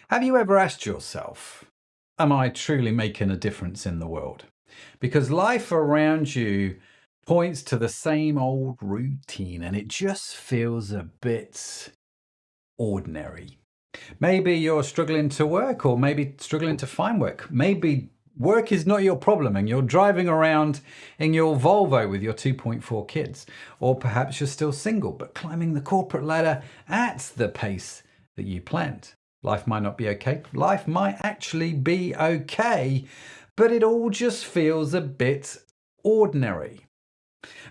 Have you ever asked yourself, am I truly making a difference in the world? Because life around you points to the same old routine and it just feels a bit ordinary. Maybe you're struggling to work, or maybe struggling to find work. Maybe work is not your problem and you're driving around in your Volvo with your 2.4 kids. Or perhaps you're still single, but climbing the corporate ladder at the pace that you planned. Life might not be okay. Life might actually be okay, but it all just feels a bit ordinary.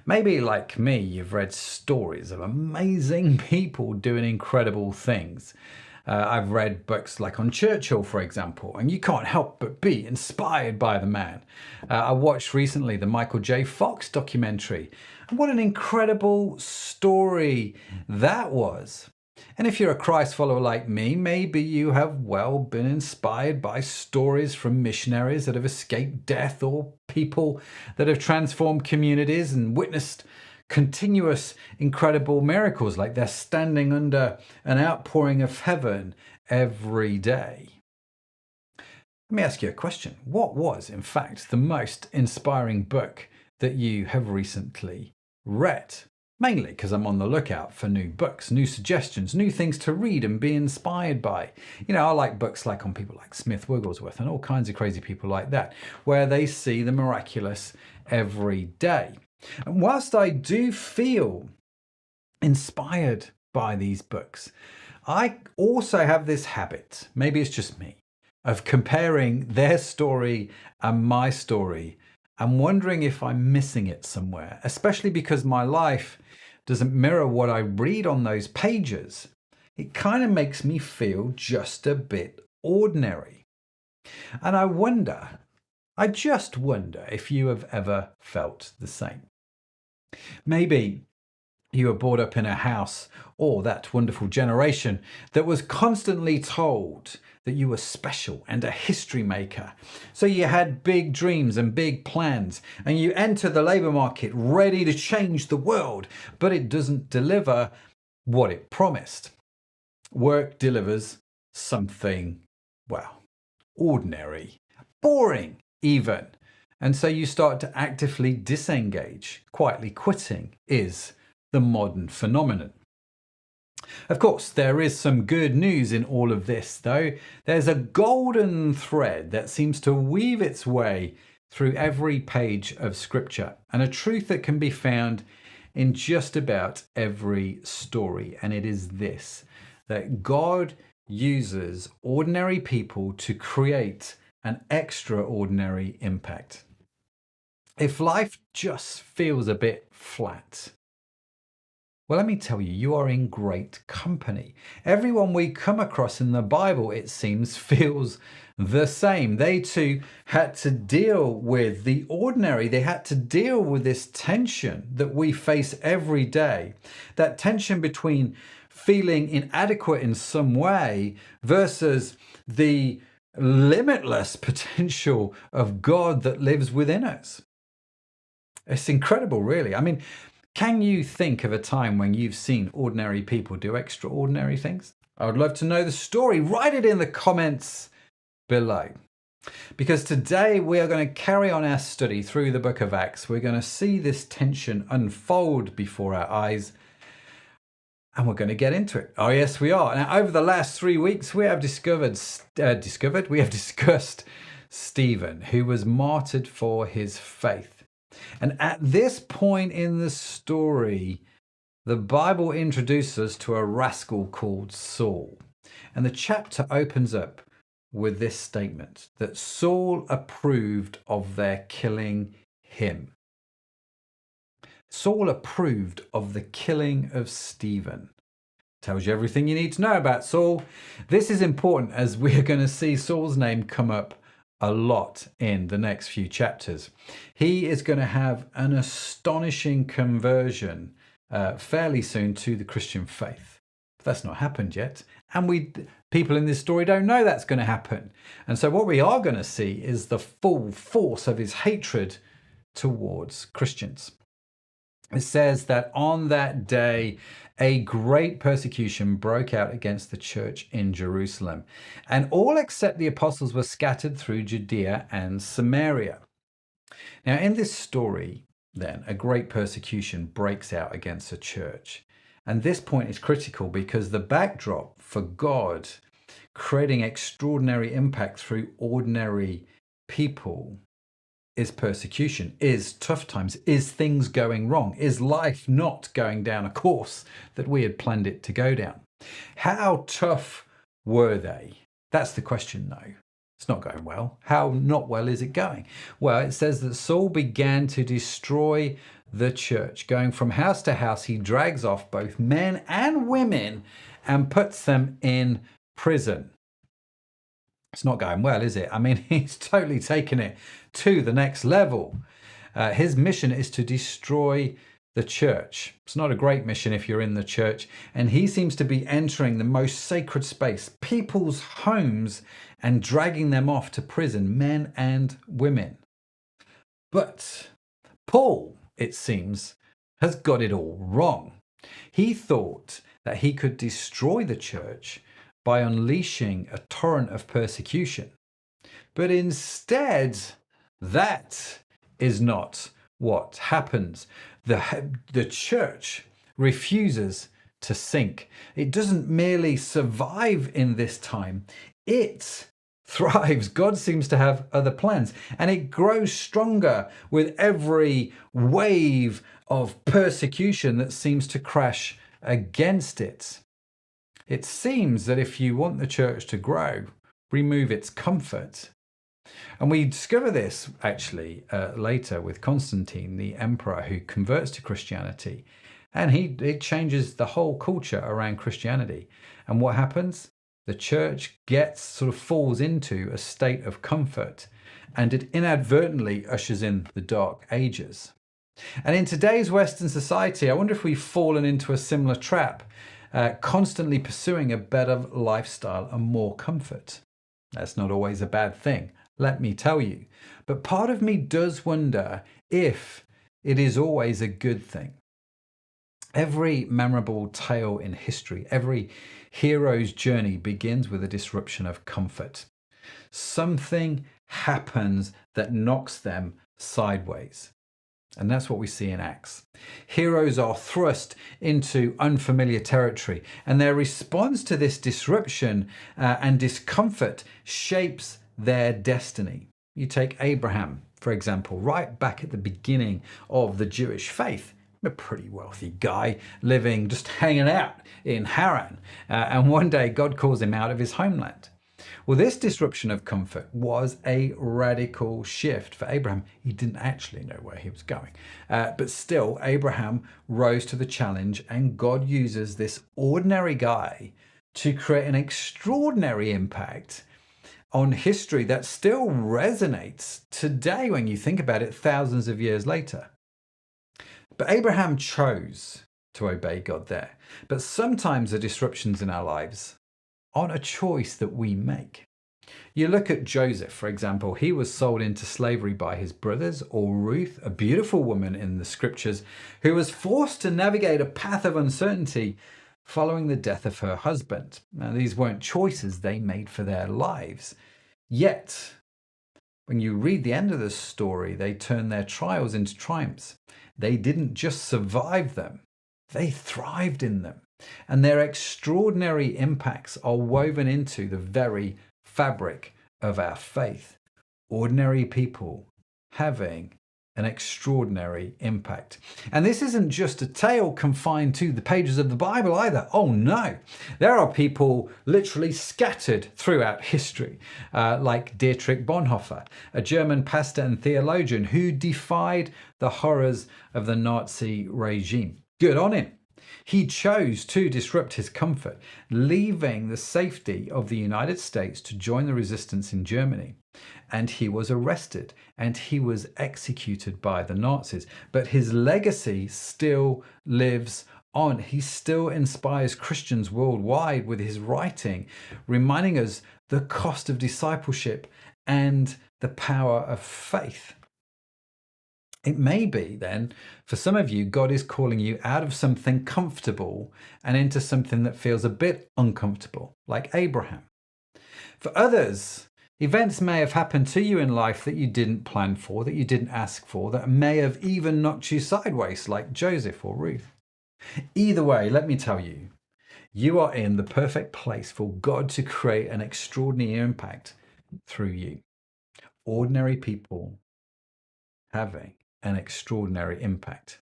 Maybe like me, you've read stories of amazing people doing incredible things. I've read books like on Churchill, for example, and you can't help but be inspired by the man. I watched recently the Michael J. Fox documentary. And what an incredible story that was. And if you're a Christ follower like me, maybe you have, well, been inspired by stories from missionaries that have escaped death, or people that have transformed communities and witnessed continuous incredible miracles, like they're standing under an outpouring of heaven every day. Let me ask you a question. What was, in fact, the most inspiring book that you have recently read? Mainly because I'm on the lookout for new books, new suggestions, new things to read and be inspired by. You know, I like books like on people like Smith Wigglesworth and all kinds of crazy people like that, where they see the miraculous every day. And whilst I do feel inspired by these books, I also have this habit, maybe it's just me, of comparing their story and my story and wondering if I'm missing it somewhere, especially because my life doesn't mirror what I read on those pages. It kind of makes me feel just a bit ordinary. And I just wonder if you have ever felt the same. Maybe you were brought up in a house, or that wonderful generation that was constantly told that you were special and a history maker. So you had big dreams and big plans, and you enter the labour market ready to change the world, but it doesn't deliver what it promised. Work delivers something, well, ordinary, boring even. And so you start to actively disengage. Quietly quitting is the modern phenomenon. Of course, there is some good news in all of this, though. There's a golden thread that seems to weave its way through every page of Scripture, and a truth that can be found in just about every story. And it is this, that God uses ordinary people to create an extraordinary impact. If life just feels a bit flat, well, let me tell you, you are in great company. Everyone we come across in the Bible, it seems, feels the same. They too had to deal with the ordinary. They had to deal with this tension that we face every day. That tension between feeling inadequate in some way versus the limitless potential of God that lives within us. It's incredible, really. I mean, can you think of a time when you've seen ordinary people do extraordinary things? I would love to know the story. Write it in the comments below. Because today we are going to carry on our study through the book of Acts. We're going to see this tension unfold before our eyes, and we're going to get into it. Oh, yes, we are. Now, over the last 3 weeks, we have discussed Stephen, who was martyred for his faith. And at this point in the story, the Bible introduces us to a rascal called Saul. And the chapter opens up with this statement, that Saul approved of their killing him. Saul approved of the killing of Stephen. Tells you everything you need to know about Saul. This is important as we are going to see Saul's name come up a lot in the next few chapters. He is going to have an astonishing conversion fairly soon to the Christian faith. But that's not happened yet. And people in this story don't know that's going to happen. And so what we are going to see is the full force of his hatred towards Christians. It says that on that day, a great persecution broke out against the church in Jerusalem, and all except the apostles were scattered through Judea and Samaria. Now, in this story, then, a great persecution breaks out against a church. And this point is critical because the backdrop for God creating extraordinary impact through ordinary people is persecution, is tough times, is things going wrong, is life not going down a course that we had planned it to go down. How tough were they? That's the question, though. It's not going well. How not well is it going? Well, it says that Saul began to destroy the church. Going from house to house, he drags off both men and women and puts them in prison. It's not going well, is it? I mean, he's totally taken it to the next level. His mission is to destroy the church. It's not a great mission if you're in the church. And he seems to be entering the most sacred space, people's homes, and dragging them off to prison, men and women. But Paul, it seems, has got it all wrong. He thought that he could destroy the church by unleashing a torrent of persecution. But instead, that is not what happens. The church refuses to sink. It doesn't merely survive in this time, it thrives. God seems to have other plans, and it grows stronger with every wave of persecution that seems to crash against it. It seems that if you want the church to grow, remove its comfort. And we discover this actually later with Constantine, the emperor who converts to Christianity. And it changes the whole culture around Christianity. And what happens? The church falls into a state of comfort, and it inadvertently ushers in the Dark Ages. And in today's Western society, I wonder if we've fallen into a similar trap, constantly pursuing a better lifestyle and more comfort. That's not always a bad thing, let me tell you. But part of me does wonder if it is always a good thing. Every memorable tale in history, every hero's journey begins with a disruption of comfort. Something happens that knocks them sideways. And that's what we see in Acts. Heroes are thrust into unfamiliar territory, and their response to this disruption and discomfort shapes their destiny. You take Abraham, for example, right back at the beginning of the Jewish faith. A pretty wealthy guy living, just hanging out in Haran. And one day God calls him out of his homeland. Well, this disruption of comfort was a radical shift for Abraham. He didn't actually know where he was going. But still, Abraham rose to the challenge, and God uses this ordinary guy to create an extraordinary impact on history that still resonates today when you think about it thousands of years later. But Abraham chose to obey God there. But sometimes the disruptions in our lives aren't a choice that we make. You look at Joseph, for example. He was sold into slavery by his brothers, or Ruth, a beautiful woman in the scriptures, who was forced to navigate a path of uncertainty following the death of her husband. Now, these weren't choices they made for their lives. Yet, when you read the end of the story, they turned their trials into triumphs. They didn't just survive them, they thrived in them. And their extraordinary impacts are woven into the very fabric of our faith. Ordinary people having an extraordinary impact. And this isn't just a tale confined to the pages of the Bible either. Oh no, there are people literally scattered throughout history, like Dietrich Bonhoeffer, a German pastor and theologian who defied the horrors of the Nazi regime. Good on him. He chose to disrupt his comfort, leaving the safety of the United States to join the resistance in Germany. And he was arrested and he was executed by the Nazis. But his legacy still lives on. He still inspires Christians worldwide with his writing, reminding us the cost of discipleship and the power of faith. It may be then, for some of you, God is calling you out of something comfortable and into something that feels a bit uncomfortable, like Abraham. For others, events may have happened to you in life that you didn't plan for, that you didn't ask for, that may have even knocked you sideways, like Joseph or Ruth. Either way, let me tell you, you are in the perfect place for God to create an extraordinary impact through you. Ordinary people having an extraordinary impact.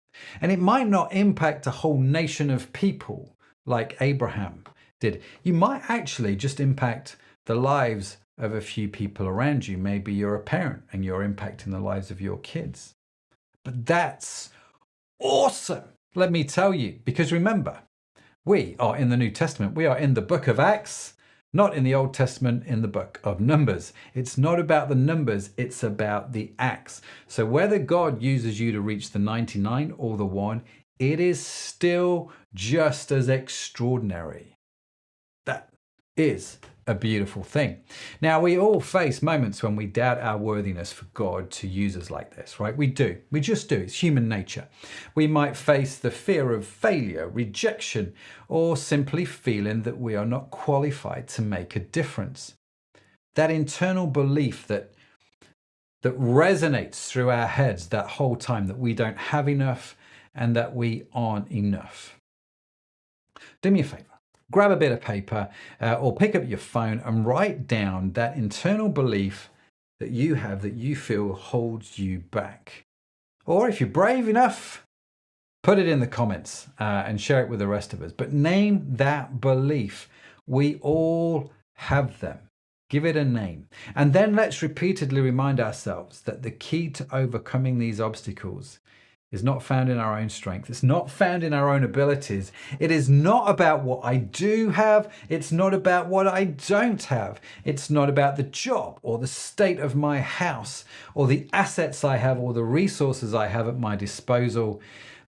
And it might not impact a whole nation of people like Abraham did. You might actually just impact the lives of a few people around you. Maybe you're a parent and you're impacting the lives of your kids. But that's awesome, let me tell you, because remember, we are in the New Testament. We are in the book of Acts, not in the Old Testament, in the book of Numbers. It's not about the numbers, it's about the acts. So whether God uses you to reach the 99 or the 1, it is still just as extraordinary. That is a beautiful thing. Now, we all face moments when we doubt our worthiness for God to use us like this, right? We do. We just do. It's human nature. We might face the fear of failure, rejection, or simply feeling that we are not qualified to make a difference. That internal belief that resonates through our heads that whole time, that we don't have enough and that we aren't enough. Do me a favor. Grab a bit of paper or pick up your phone and write down that internal belief that you have that you feel holds you back. Or if you're brave enough, put it in the comments and share it with the rest of us. But name that belief. We all have them. Give it a name. And then let's repeatedly remind ourselves that the key to overcoming these obstacles is not found in our own strength. It's not found in our own abilities. It is not about what I do have. It's not about what I don't have. It's not about the job or the state of my house or the assets I have or the resources I have at my disposal.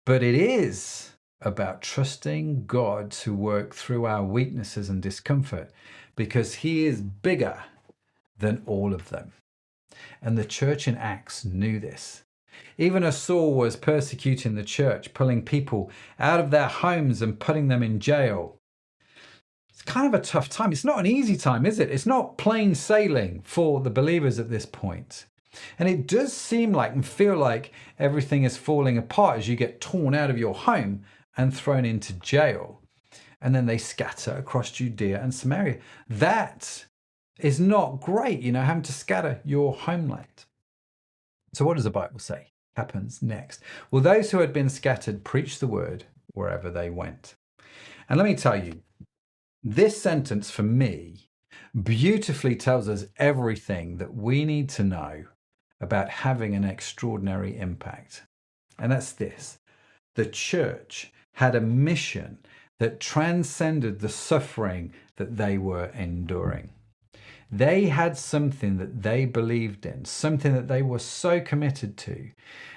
But it is about trusting God to work through our weaknesses and discomfort, because He is bigger than all of them. And the church in Acts knew this. Even as Saul was persecuting the church, pulling people out of their homes and putting them in jail. It's kind of a tough time. It's not an easy time, is it? It's not plain sailing for the believers at this point. And it does seem like and feel like everything is falling apart as you get torn out of your home and thrown into jail. And then they scatter across Judea and Samaria. That is not great, having to scatter your homeland. So what does the Bible say happens next? Well, those who had been scattered preached the word wherever they went. And let me tell you, this sentence for me beautifully tells us everything that we need to know about having an extraordinary impact. And that's this: the church had a mission that transcended the suffering that they were enduring. They had something that they believed in, something that they were so committed to.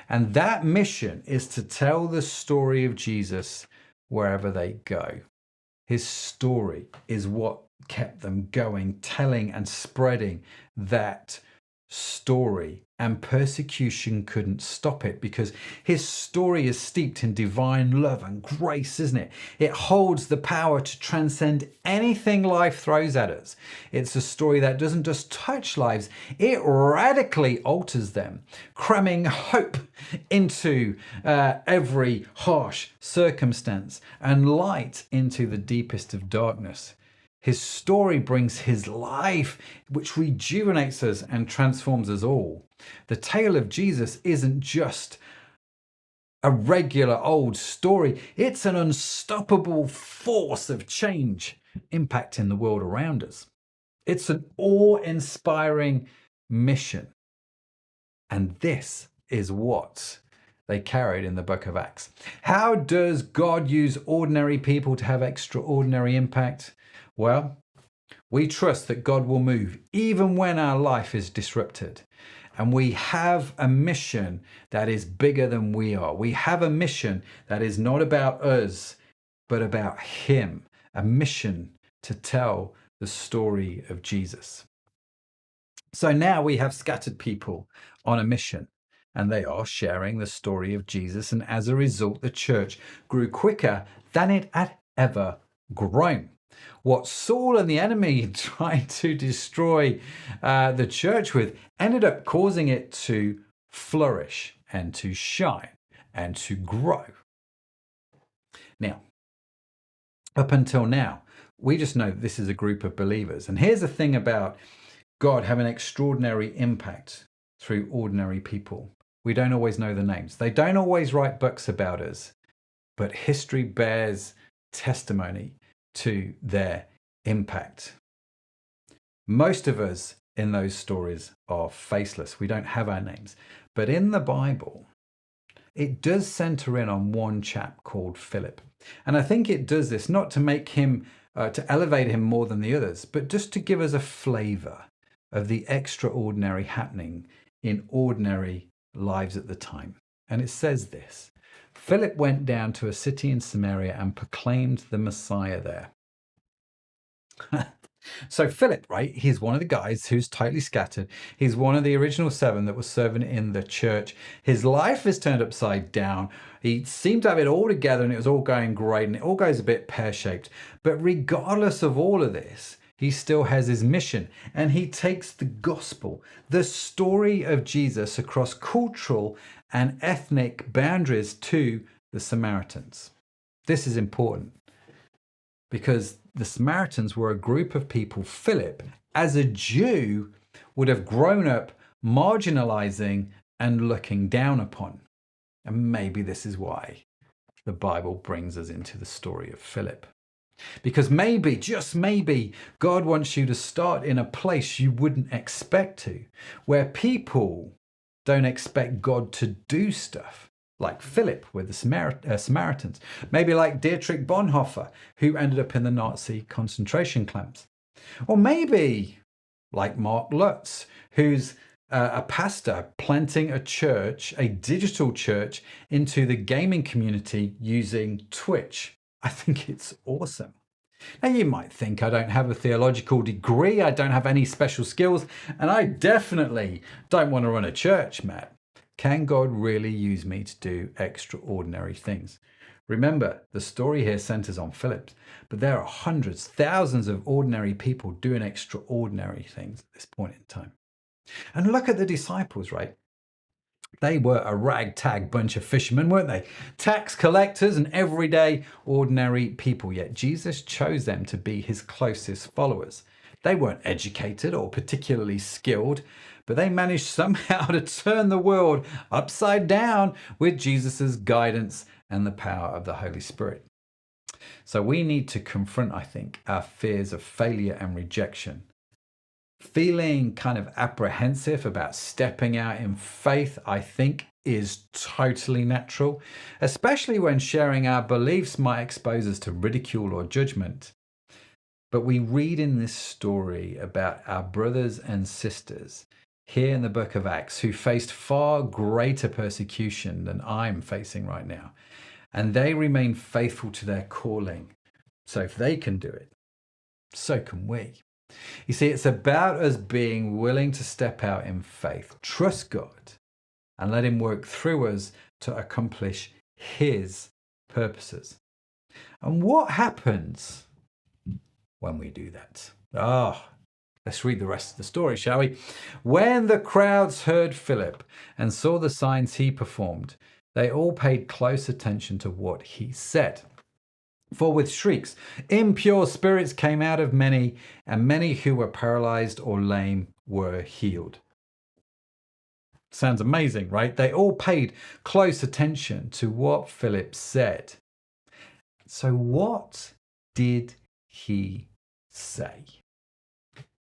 And that mission is to tell the story of Jesus wherever they go. His story is what kept them going, telling and spreading that story. And persecution couldn't stop it, because his story is steeped in divine love and grace, isn't it? It holds the power to transcend anything life throws at us. It's a story that doesn't just touch lives, it radically alters them, cramming hope into every harsh circumstance and light into the deepest of darkness. His story brings his life, which rejuvenates us and transforms us all. The tale of Jesus isn't just a regular old story. It's an unstoppable force of change impacting the world around us. It's an awe-inspiring mission. And this is what they carried in the book of Acts. How does God use ordinary people to have extraordinary impact? Well, we trust that God will move even when our life is disrupted. And we have a mission that is bigger than we are. We have a mission that is not about us, but about him. A mission to tell the story of Jesus. So now we have scattered people on a mission. And they are sharing the story of Jesus. And as a result, the church grew quicker than it had ever grown. What Saul and the enemy tried to destroy the church with ended up causing it to flourish and to shine and to grow. Now, up until now, we just know that this is a group of believers. And here's the thing about God having extraordinary impact through ordinary people. We don't always know the names. They don't always write books about us, but history bears testimony to their impact. Most of us in those stories are faceless. We don't have our names. But in the Bible, it does center in on one chap called Philip. And I think it does this not to make him, to elevate him more than the others, but just to give us a flavor of the extraordinary happening in ordinary lives at the time. And it says this: Philip went down to a city in Samaria and proclaimed the Messiah there. So Philip, right, he's one of the guys who's totally scattered. He's one of the original 7 that was serving in the church. His life is turned upside down. He seemed to have it all together and it was all going great and it all goes a bit pear-shaped. But regardless of all of this, he still has his mission and he takes the gospel, the story of Jesus, across cultural and ethnic boundaries to the Samaritans. This is important because the Samaritans were a group of people Philip, as a Jew, would have grown up marginalizing and looking down upon. And maybe this is why the Bible brings us into the story of Philip. Because maybe, just maybe, God wants you to start in a place you wouldn't expect to, where people don't expect God to do stuff. Like Philip with the Samaritans. Maybe like Dietrich Bonhoeffer, who ended up in the Nazi concentration camps. Or maybe like Mark Lutz, who's a pastor planting a church, a digital church, into the gaming community using Twitch. I think it's awesome. Now you might think I don't have a theological degree, I don't have any special skills, and I definitely don't want to run a church, Matt. Can God really use me to do extraordinary things? Remember, the story here centers on Philip, but there are hundreds, thousands of ordinary people doing extraordinary things at this point in time. And look at the disciples, right? They were a ragtag bunch of fishermen, weren't they? Tax collectors and everyday ordinary people, yet Jesus chose them to be his closest followers. They weren't educated or particularly skilled, but they managed somehow to turn the world upside down with Jesus's guidance and the power of the Holy Spirit. So we need to confront, I think, our fears of failure and rejection. Feeling kind of apprehensive about stepping out in faith, I think, is totally natural, especially when sharing our beliefs might expose us to ridicule or judgment. But we read in this story about our brothers and sisters here in the book of Acts who faced far greater persecution than I'm facing right now. And they remain faithful to their calling. So if they can do it, so can we. You see, it's about us being willing to step out in faith, trust God, and let him work through us to accomplish his purposes. And what happens when we do that? Let's read the rest of the story, shall we? When the crowds heard Philip and saw the signs he performed, they all paid close attention to what he said. For with shrieks, impure spirits came out of many, and many who were paralyzed or lame were healed. Sounds amazing, right? They all paid close attention to what Philip said. So what did he say?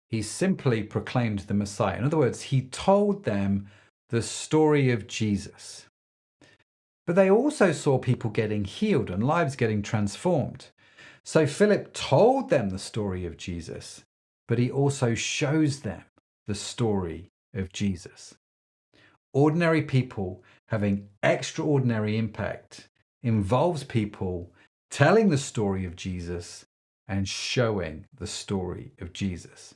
He simply proclaimed the Messiah. In other words, he told them the story of Jesus. But they also saw people getting healed and lives getting transformed. So Philip told them the story of Jesus, but he also shows them the story of Jesus. Ordinary people having extraordinary impact involves people telling the story of Jesus and showing the story of Jesus.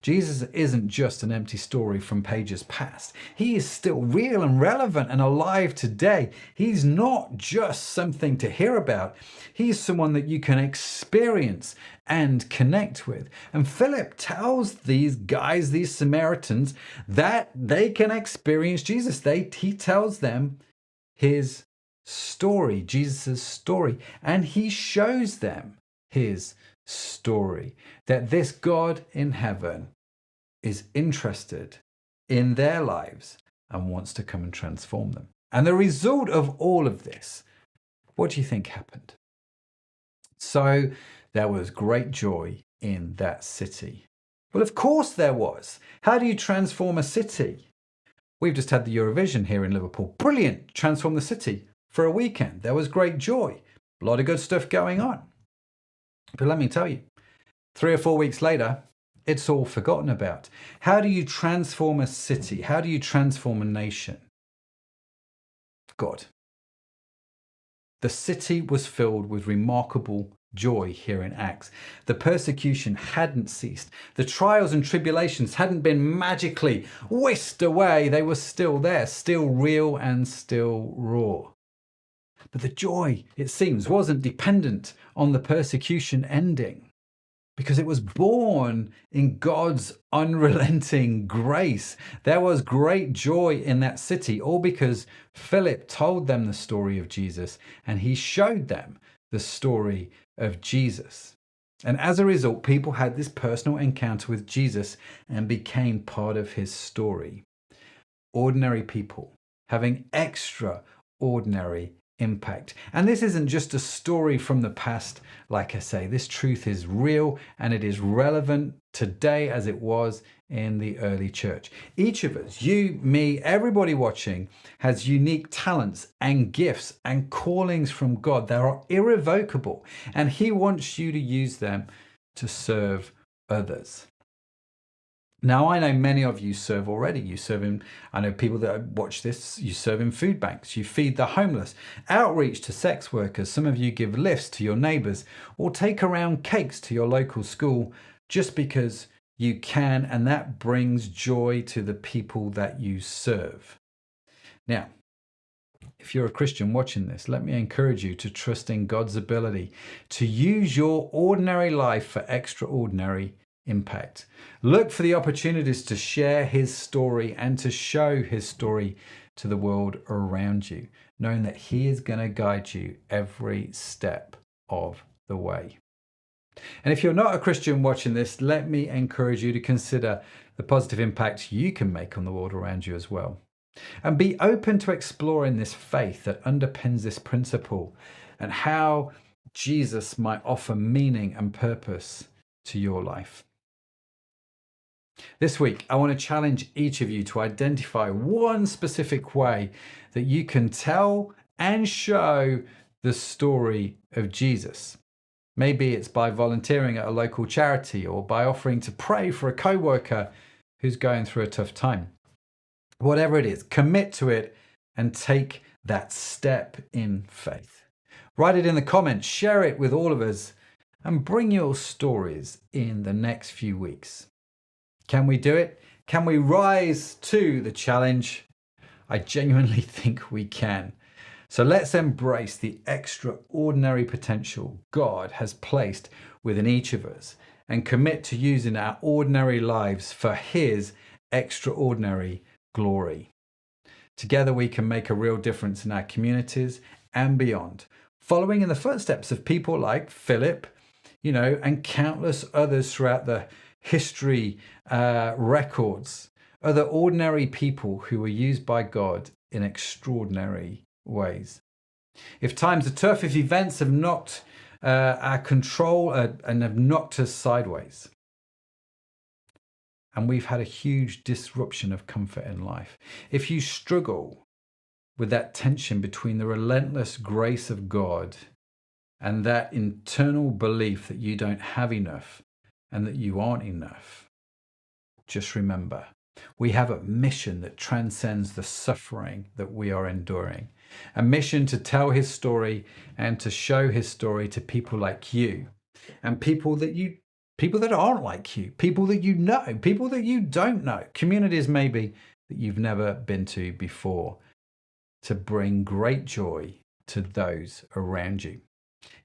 Jesus isn't just an empty story from pages past. He is still real and relevant and alive today. He's not just something to hear about. He's someone that you can experience and connect with. And Philip tells these guys, these Samaritans, that they can experience Jesus. He tells them his story, Jesus' story, and he shows them his story, that this God in heaven is interested in their lives and wants to come and transform them. And the result of all of this, what do you think happened? So there was great joy in that city. Well, of course there was. How do you transform a city? We've just had the Eurovision here in Liverpool. Brilliant. Transform the city for a weekend. There was great joy. A lot of good stuff going on. But let me tell you, 3 or 4 weeks later, it's all forgotten about. How do you transform a city? How do you transform a nation? God. The city was filled with remarkable joy here in Acts. The persecution hadn't ceased. The trials and tribulations hadn't been magically whisked away. They were still there, still real and still raw. But the joy, it seems, wasn't dependent on the persecution ending, because it was born in God's unrelenting grace. There was great joy in that city, all because Philip told them the story of Jesus and he showed them the story of Jesus. And as a result, people had this personal encounter with Jesus and became part of his story. Ordinary people having extraordinary impact. And this isn't just a story from the past. Like I say, this truth is real and it is relevant today as it was in the early church. Each of us, you, me, everybody watching, has unique talents and gifts and callings from God that are irrevocable, and he wants you to use them to serve others. Now, I know many of you serve already. You serve in, I know people that watch this, you serve in food banks, you feed the homeless, outreach to sex workers. Some of you give lifts to your neighbours or take around cakes to your local school just because you can, and that brings joy to the people that you serve. Now, if you're a Christian watching this, let me encourage you to trust in God's ability to use your ordinary life for extraordinary impact. Look for the opportunities to share his story and to show his story to the world around you, knowing that he is going to guide you every step of the way. And if you're not a Christian watching this, let me encourage you to consider the positive impact you can make on the world around you as well. And be open to exploring this faith that underpins this principle and how Jesus might offer meaning and purpose to your life. This week, I want to challenge each of you to identify one specific way that you can tell and show the story of Jesus. Maybe it's by volunteering at a local charity or by offering to pray for a co-worker who's going through a tough time. Whatever it is, commit to it and take that step in faith. Write it in the comments, share it with all of us, and bring your stories in the next few weeks. Can we do it? Can we rise to the challenge? I genuinely think we can. So let's embrace the extraordinary potential God has placed within each of us and commit to using our ordinary lives for his extraordinary glory. Together we can make a real difference in our communities and beyond, following in the footsteps of people like Philip, and countless others throughout the history records, other ordinary people who were used by God in extraordinary ways. If times are tough, if events have knocked our control and have knocked us sideways, and we've had a huge disruption of comfort in life, if you struggle with that tension between the relentless grace of God and that internal belief that you don't have enough and that you aren't enough, just remember, we have a mission that transcends the suffering that we are enduring. A mission to tell his story and to show his story to people like you and people that you people that aren't like you, people that you know, people that you don't know, communities maybe that you've never been to before, to bring great joy to those around you.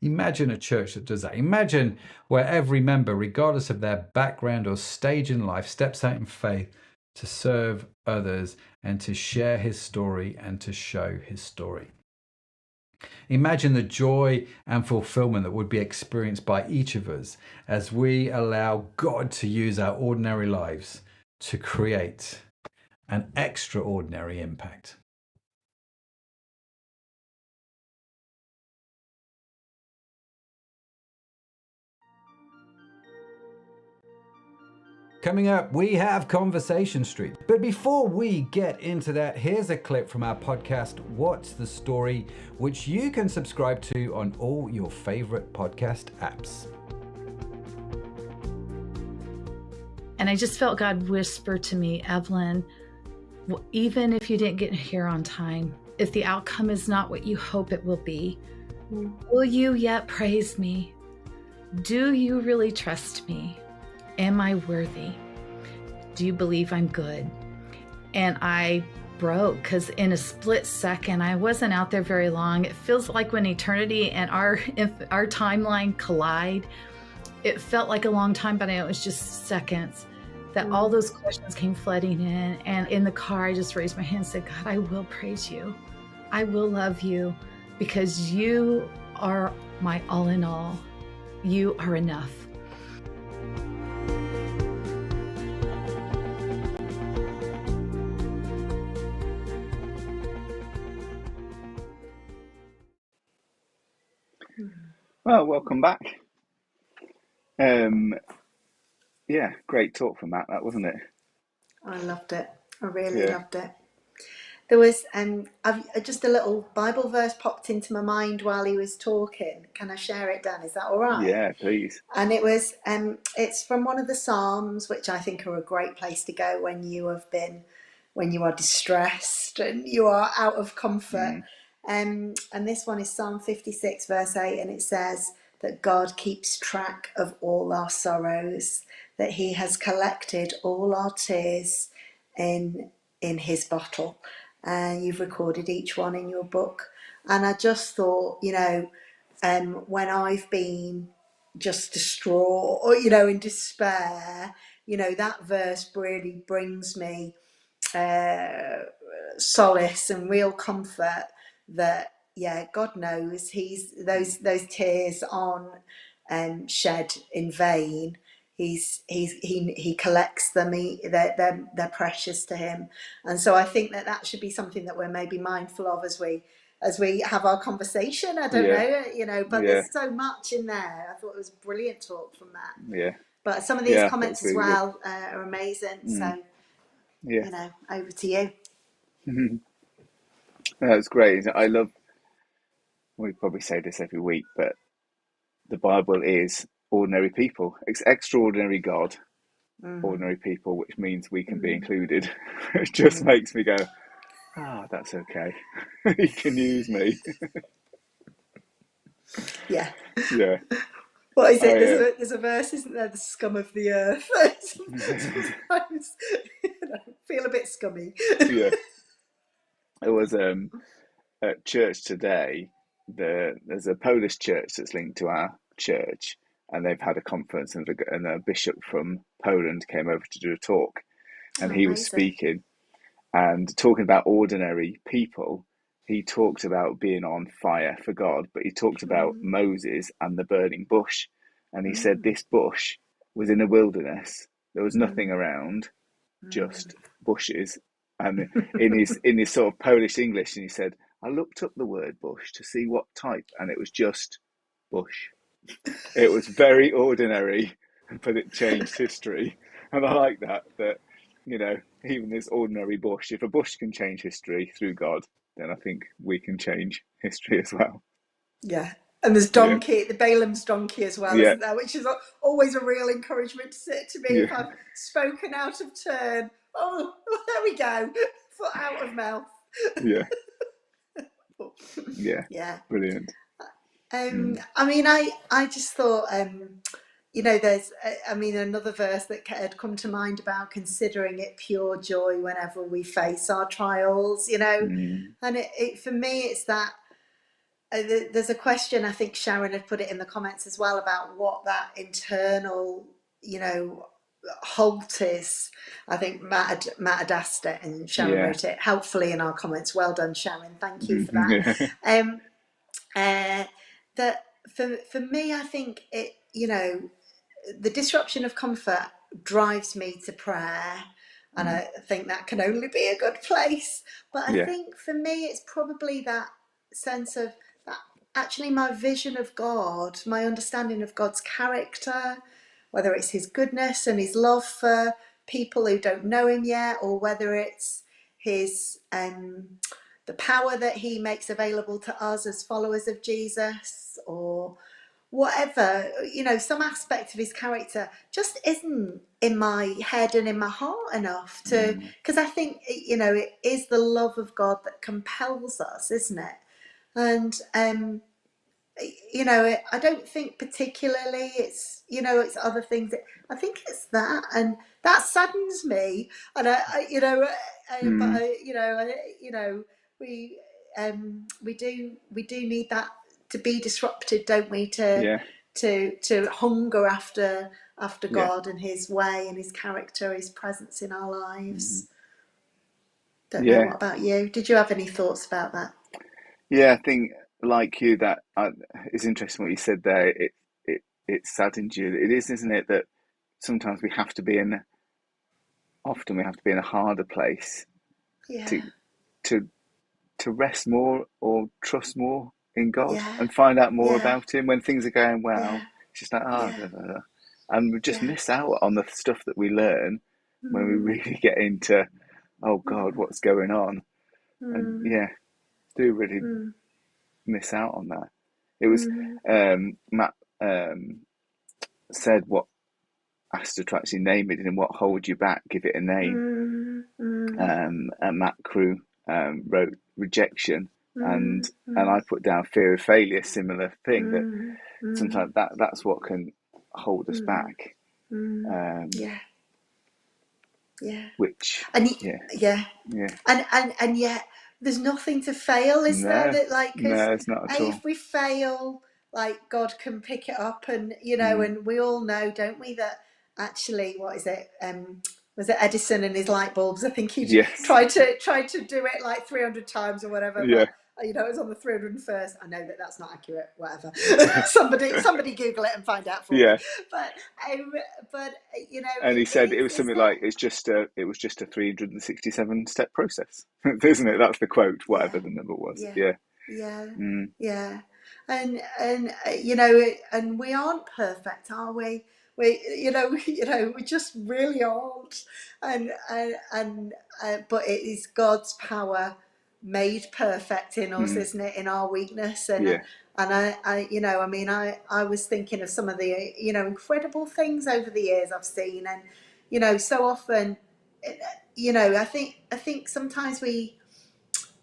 Imagine a church that does that. Imagine where every member, regardless of their background or stage in life, steps out in faith to serve others and to share his story and to show his story. Imagine the joy and fulfillment that would be experienced by each of us as we allow God to use our ordinary lives to create an extraordinary impact. Coming up, we have Conversation Street. But before we get into that, here's a clip from our podcast, What's the Story?, which you can subscribe to on all your favorite podcast apps. And I just felt God whisper to me, Evelyn, even if you didn't get here on time, if the outcome is not what you hope it will be, will you yet praise me? Do you really trust me? Am I worthy? Do you believe I'm good? And I broke because in a split second, I wasn't out there very long. It feels like when eternity and our timeline collide, it felt like a long time, but it was just seconds that all those questions came flooding in. And in the car, I just raised my hand and said, God, I will praise you. I will love you because you are my all in all. You are enough. Well, welcome back. Yeah, great talk from Matt, that wasn't it? I loved it. I really loved it. There was just a little Bible verse popped into my mind while he was talking. Can I share it, Dan? Is that all right? Yeah, please. And it was it's from one of the Psalms, which I think are a great place to go when you are distressed and you are out of comfort. And this one is Psalm 56 verse 8, and it says that God keeps track of all our sorrows, that he has collected all our tears in his bottle, and you've recorded each one in your book. And I just thought, when I've been just distraught or, in despair, that verse really brings me solace and real comfort that, God knows he's those tears aren't shed in vain. He collects them. They're precious to him, and so I think that should be something that we're maybe mindful of as we have our conversation. I don't know, but there's so much in there. I thought it was brilliant talk from that. Yeah. But some of these comments really as well are amazing. So, over to you. That's great. We probably say this every week, but the Bible is ordinary people, extraordinary God, ordinary people, which means we can be included. It just makes me go, that's okay. He can use me. Yeah. Yeah. What is it? There's a verse, isn't there? The scum of the earth. Sometimes feel a bit scummy. Yeah. It was at church today. There's a Polish church that's linked to our church, and they've had a conference, and a bishop from Poland came over to do a talk, and he was speaking and talking about ordinary people. He talked about being on fire for God, but he talked about Moses and the burning bush, and he said this bush was in a wilderness. There was nothing around, just bushes. And in his sort of Polish English, and he said, I looked up the word bush to see what type, and it was just bush. It was very ordinary, but it changed history. And I like that, even this ordinary bush, if a bush can change history through God, then I think we can change history as well. Yeah. And there's donkey, the Balaam's donkey as well, isn't there? Which is always a real encouragement to me if I've spoken out of turn. Oh, there we go. Foot out of mouth. Yeah. Brilliant. I mean, I just thought, there's, I mean, another verse that had come to mind about considering it pure joy whenever we face our trials, and it for me, it's that there's a question, I think Sharon had put it in the comments as well, about what that internal, halt is. I think Matt had asked it and Sharon wrote it helpfully in our comments. Well done, Sharon. Thank you for that. That for me, I think it, the disruption of comfort drives me to prayer, and I think that can only be a good place. But I think for me, it's probably that sense of that actually my vision of God, my understanding of God's character, whether it's his goodness and his love for people who don't know him yet, or whether it's his the power that he makes available to us as followers of Jesus, or whatever, some aspect of his character just isn't in my head and in my heart enough to, because I think, it is the love of God that compels us, isn't it? And I don't think particularly it's, it's other things. I think it's that, and that saddens me. And we do need that to be disrupted, don't we? To hunger after God and his way and his character, his presence in our lives. Don't know, what about you? Did you have any thoughts about that? Yeah, I think like you, that it's interesting what you said there. It saddens you. It is, isn't it, that sometimes we have to be in a harder place to rest more or trust more in God and find out more about him when things are going well. It's just like, and we just miss out on the stuff that we learn when we really get into, oh God, what's going on? And do really miss out on that. It was Matt said, what asked her to actually name it, and what holds you back, give it a name. And Matt Crew wrote rejection, and I put down fear of failure, similar thing, that sometimes that's what can hold us back. Which and yet there's nothing to fail, is there? That no, it's not at all. If we fail, God can pick it up, and and we all know, don't we, that actually, what is it? Was it Edison and his light bulbs? I think he tried to do it 300 times or whatever. But, it was on the 301st. I know that that's not accurate. Whatever. somebody Google it and find out for me. But and he said it was something like it was just a 367-step process, isn't it? That's the quote. Whatever the number was. And we aren't perfect, are we? We just really aren't. But it is God's power made perfect in us, isn't it? In our weakness. And I was thinking of some of the, incredible things over the years I've seen, and, so often, I think sometimes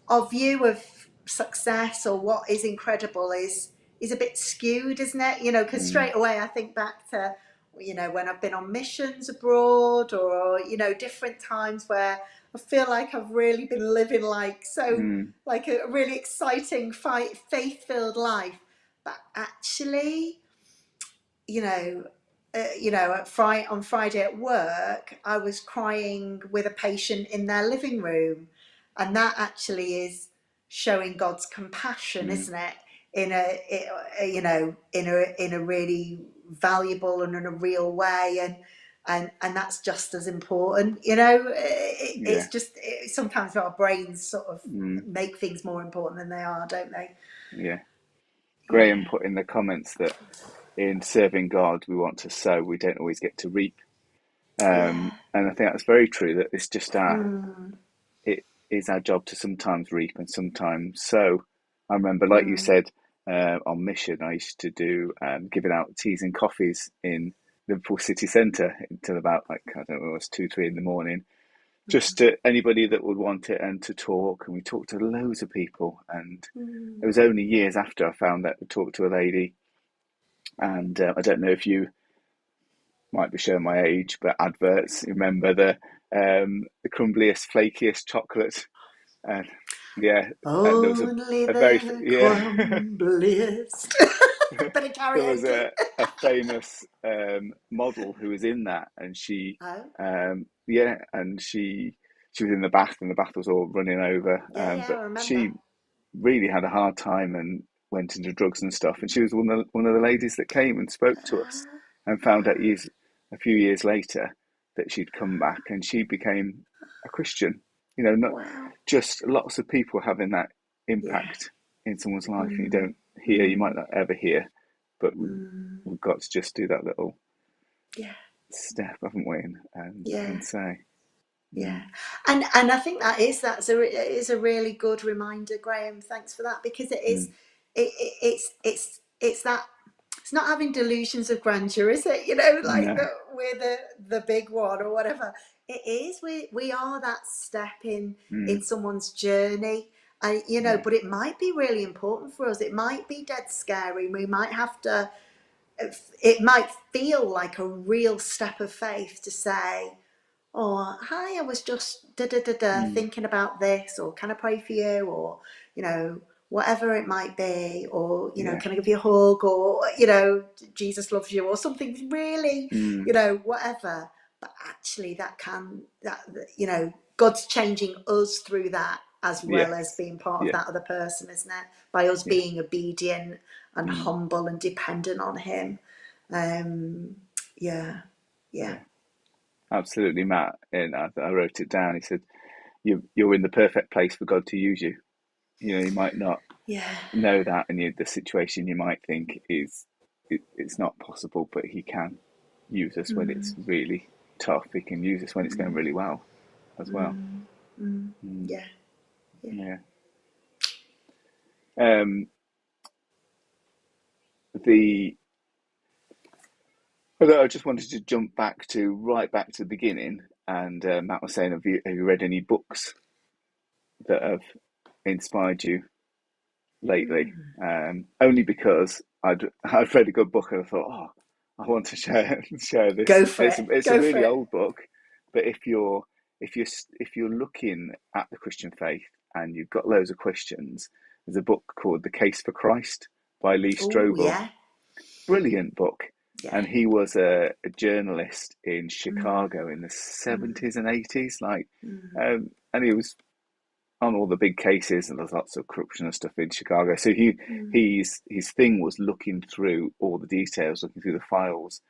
our view of success or what is incredible is a bit skewed, isn't it? Because straight away I think back to, when I've been on missions abroad, or, different times where I feel like I've really been living like a really exciting, faith-filled life. But actually, on Friday at work, I was crying with a patient in their living room, and that actually is showing God's compassion, isn't it? In a really valuable and in a real way, and that's just as important. It's just sometimes our brains sort of make things more important than they are, don't they? Graham put in the comments that in serving God, we want to sow, we don't always get to reap. And I think that's very true, that it's just it is our job to sometimes reap and sometimes sow. I remember, like you said, on mission, I used to do giving out teas and coffees in Liverpool city centre until about, I don't know, it was 2-3 in the morning, just to anybody that would want it, and to talk. And we talked to loads of people, and it was only years after I found that we talked to a lady. And I don't know if you might be showing my age, but adverts. Remember the crumbliest, flakiest chocolate, and yeah, and there was Only a very the yeah. crumbliest. Bit of There was karaoke. a famous model who was in that, and Oh, and she was in the bath, and the bath was all running over, yeah, yeah, but I remember. she really had a hard time and went into drugs and stuff. And she was one of the ladies that came and spoke to us, and found out a few years later that she'd come back and she became a Christian. You know, not Wow. just lots of people having that Yeah. impact in someone's life, and you don't hear, you might not ever hear, but we've got to just do that little Yeah. step, haven't we, Yeah. and say, Yeah, and I think it is a really good reminder, Graham. Thanks for that, because it's that it's not having delusions of grandeur, is it? You know, like no, that we're the big one or whatever. It is we are that step in someone's journey. You know, yeah, but it might be really important for us. It might be dead scary. We might have to. It might feel like a real step of faith to say, or hi, I was just thinking about this, or can I pray for you, or you know, whatever it might be, or you know, yeah, can I give you a hug, or you know, Jesus loves you, or something really, you know, whatever. But actually that you know, God's changing us through that, as well as yes, being part of yeah, that other person, isn't it? By us yeah, being obedient and humble and dependent on him. um yeah, yeah, yeah. Absolutely, Matt. And I wrote it down. He said, You're in the perfect place for God to use you." You know, you might not yeah. know that, and the situation you might think it's not possible, but He can use us when it's really tough. He can use us when it's going really well, as well. Yeah, yeah. Yeah. Um. The I just wanted to jump right back to the beginning, and Matt was saying, have you read any books that have inspired you lately? Only because I'd read a good book and I thought, oh, I want to share this. Go for it. It's a Go for really it. old book, but if you're looking at the Christian faith and you've got loads of questions, there's a book called The Case for Christ by Lee Oh, Strobel. yeah. Brilliant book. Yeah. And he was a journalist in Chicago in the 70s and 80s, and he was on all the big cases, and there's lots of corruption and stuff in Chicago. So his thing was looking through all the details, looking through the files,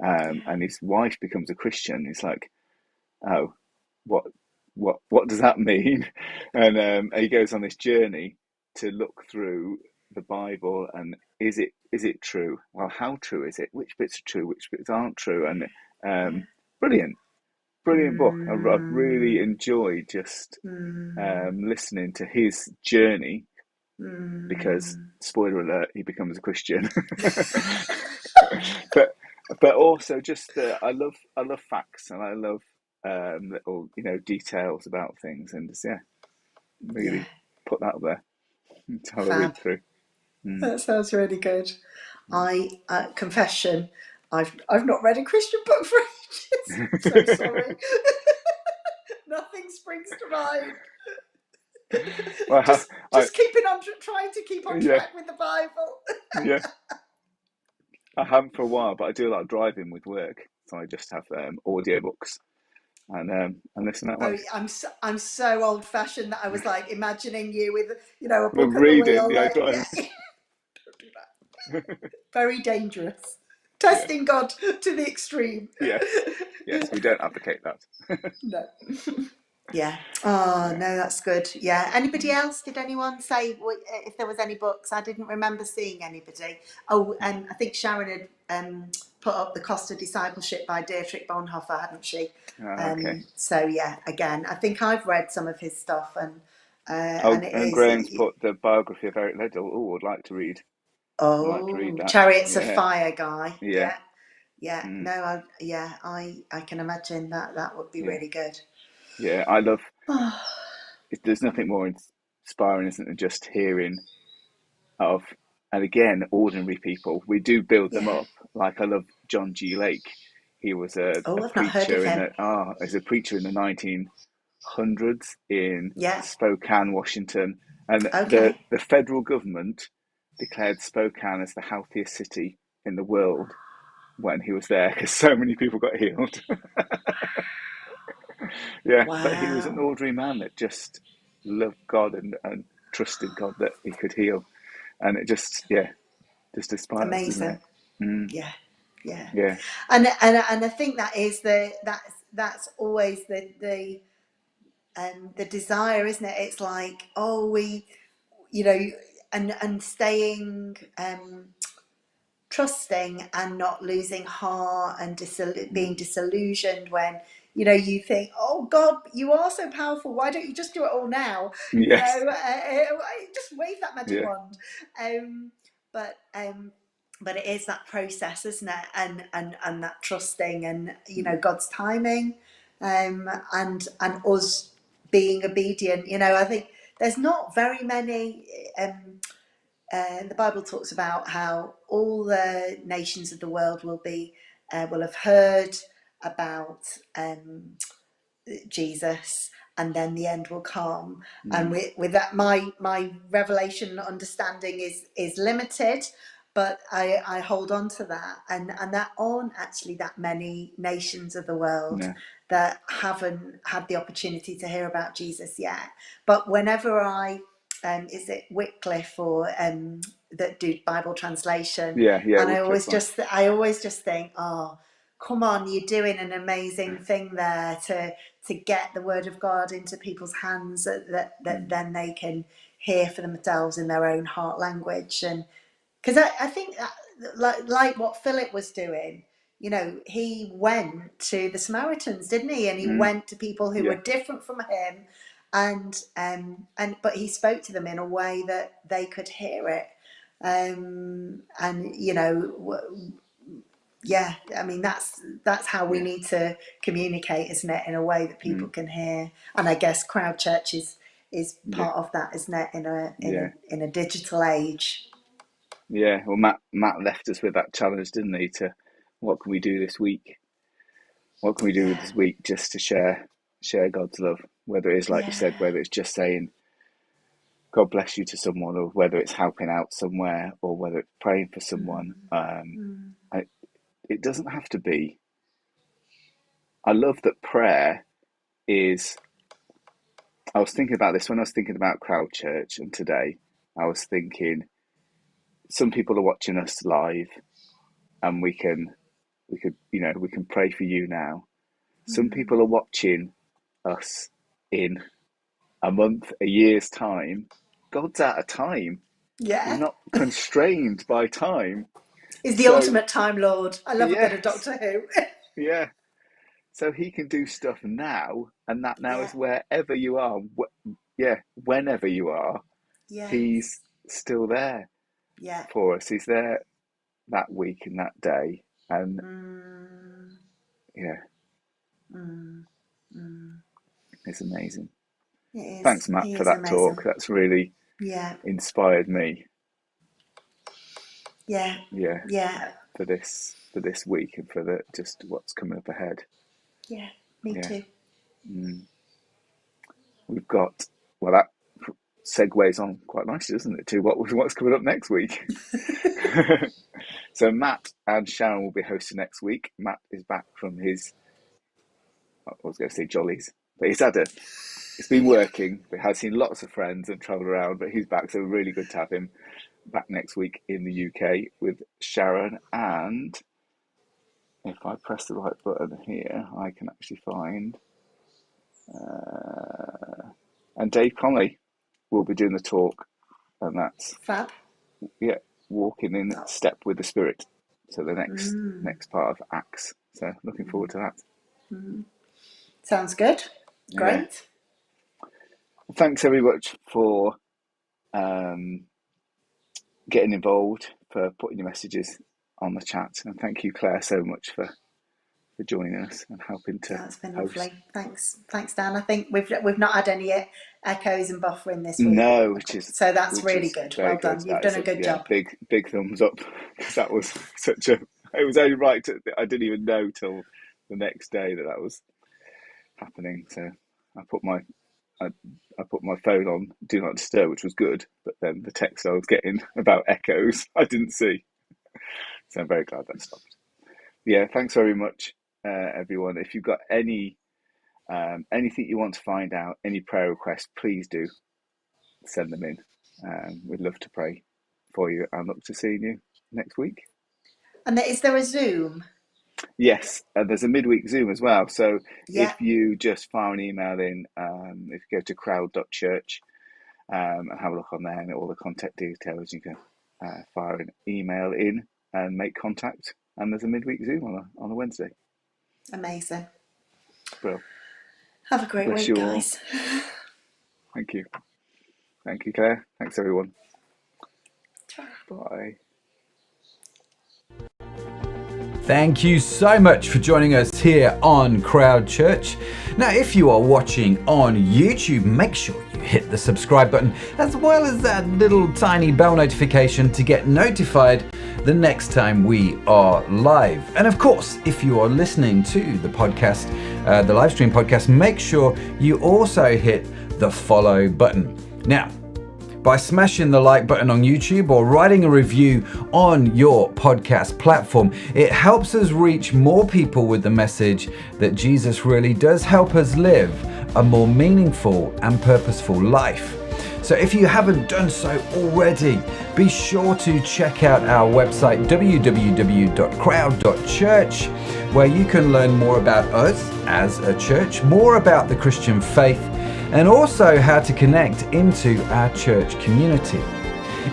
and his wife becomes a Christian. He's like, oh, what what does that mean? And he goes on this journey to look through the Bible, and is it true? Well, how true is it? Which bits are true? Which bits aren't true? And brilliant, brilliant book. I've really enjoyed just listening to his journey, because spoiler alert, he becomes a Christian. but also just I love facts, and I love little details about things, and just, yeah, Yeah. really put that up there to have a read Fab. through. That sounds really good. I confession, I've not read a Christian book for ages. I'm so sorry. Nothing springs to mind. Well, Just keeping on trying to keep on yeah, track with the Bible. yeah, I haven't for a while, but I do a lot of driving with work, so I just have audiobooks and listen that way. Oh, I'm so old fashioned that I was like imagining you with a But book at the reading, wheel. yeah, Like, yeah, driving, don't do that. Very dangerous. yeah, Testing God to the extreme. yes, yes, we don't advocate that. No. Yeah. Oh, Yeah. no, that's good. Yeah. Anybody else? Did anyone say if there was any books? I didn't remember seeing anybody. Oh, and I think Sharon had put up The Cost of Discipleship by Dietrich Bonhoeffer, hadn't she? Okay. So yeah, again, I think I've read some of his stuff, Oh, and it and is. Graham's put the biography of Eric Liddell. Oh, I'd like to read. I'd like to read Oh, that. Chariots of Yeah, Fire guy. yeah, Yeah. Yeah. No, I can imagine that would be yeah, really good. yeah. I love. There's nothing more inspiring, isn't it, just hearing of, and again, ordinary people. We do build them Yeah. up. Like, I love John G. Lake. He was a Oh, I've not heard of preacher in him. the 1900s in Yeah. Spokane, Washington, and Okay. the federal government declared Spokane as the healthiest city in the world when he was there because so many people got healed. Yeah, but he was an Wow. ordinary man that just loved God and trusted God that he could heal, and it just inspires, doesn't Amazing. it? Mm, Yeah. Yeah. yeah, And I think that is that's always the desire, isn't it? It's like, oh, we, you know, and staying trusting and not losing heart and being disillusioned when, you know, you think, oh God, you are so powerful, why don't you just do it all now, you yes, know, just wave that magic yeah, wand. um, but um, but it is that process, isn't it? And that trusting and, you know, God's timing, and us being obedient. You know, I think there's not very many the Bible talks about how all the nations of the world will have heard about Jesus, and then the end will come. And with that, my revelation and understanding is limited, but I hold on to that, and there aren't actually that many nations of the world no, that haven't had the opportunity to hear about Jesus yet. But whenever I is it Wycliffe or that do Bible translation, yeah, and Wycliffe one, I always just think, oh, come on, you're doing an amazing thing there to get the word of God into people's hands that then they can hear for themselves in their own heart language. And because I think that, like what Philip was doing, you know, he went to the Samaritans, didn't he? And he went to people who were yeah, different from him, and but he spoke to them in a way that they could hear it. And you know, yeah, I mean that's how we yeah, need to communicate, isn't it? In a way that people can hear. And I guess crowd church is yeah, part of that, isn't it? yeah, In a digital age. yeah. Well, Matt left us with that challenge, didn't he? To what can we do this week? What can we do Yeah, this week just to share God's love? Whether it is like you said, yeah, whether it's just saying God bless you to someone, or whether it's helping out somewhere, or whether it's praying for someone. It doesn't have to be. I love that prayer is. I was thinking about this when I was thinking about crowd church, and today I was thinking some people are watching us live, and we can pray for you now. Some people are watching us in a month, a year's time. God's out of time. He's yeah. not constrained by time. Is the So ultimate Time Lord. I love a bit of yes, Doctor Who. yeah. So he can do stuff now, and that now Yeah, is wherever you are. Yeah, whenever you are, yeah, he's still there yeah. for us. He's there that week and that day, and Mm, yeah, mm, mm. it's amazing. It is. Thanks, Matt, He for is that amazing. talk. That's really Yeah, inspired me. yeah, Yeah, yeah, for this week and for just what's coming up ahead. yeah. Me Yeah, too. we've got that segues on quite nicely, doesn't it, to what's coming up next week. So Matt and Sharon will be hosting next week. Matt is back from his, I was going to say jollies, but it's been working, but has seen lots of friends and travelled around, but he's back, so really good to have him back next week in the UK with Sharon. And if I press the right button here, I can actually find, and Dave Connolly will be doing the talk, and that's, Fab. yeah, walking in Oh, step with the Spirit. So the next part of Acts. So looking forward to that. sounds good. Yeah. Great. Thanks very much for um, getting involved, for putting your messages on the chat, and thank you, Claire, so much for joining us and helping to That's been host. lovely. Thanks, Dan. I think we've not had any echoes and buffering this week, No, which is so that's really good. very Well good. done. You've That done is a good job. big thumbs up because that was such a It was only right I didn't even know till the next day that was happening. So I put my phone on Do Not Disturb, which was good, but then the text I was getting about echoes I didn't see. So I'm very glad that stopped. Yeah, thanks very much, everyone. If you've got anything you want to find out, any prayer requests, please do send them in. We'd love to pray for you and look to seeing you next week. And is there a Zoom? Yes, there's a midweek Zoom as well. So Yeah. if you just fire an email in, if you go to crowd.church and have a look on there and all the contact details, you can fire an email in and make contact. And there's a midweek Zoom on a Wednesday. Amazing. Well, have a great week, guys. Thank you. Thank you, Claire. Thanks, everyone. Bye. Thank you so much for joining us here on Crowd Church. Now, if you are watching on YouTube, make sure you hit the subscribe button as well as that little tiny bell notification to get notified the next time we are live. And of course, if you are listening to the podcast, the Livestream podcast, make sure you also hit the follow button. Now, by smashing the like button on YouTube or writing a review on your podcast platform, it helps us reach more people with the message that Jesus really does help us live a more meaningful and purposeful life. So if you haven't done so already, be sure to check out our website, www.crowd.church, where you can learn more about us as a church, more about the Christian faith, and also how to connect into our church community.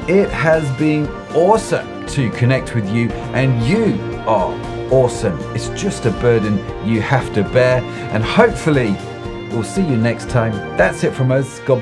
It has been awesome to connect with you, and you are awesome. It's just a burden you have to bear, and hopefully we'll see you next time. That's it from us. God bless.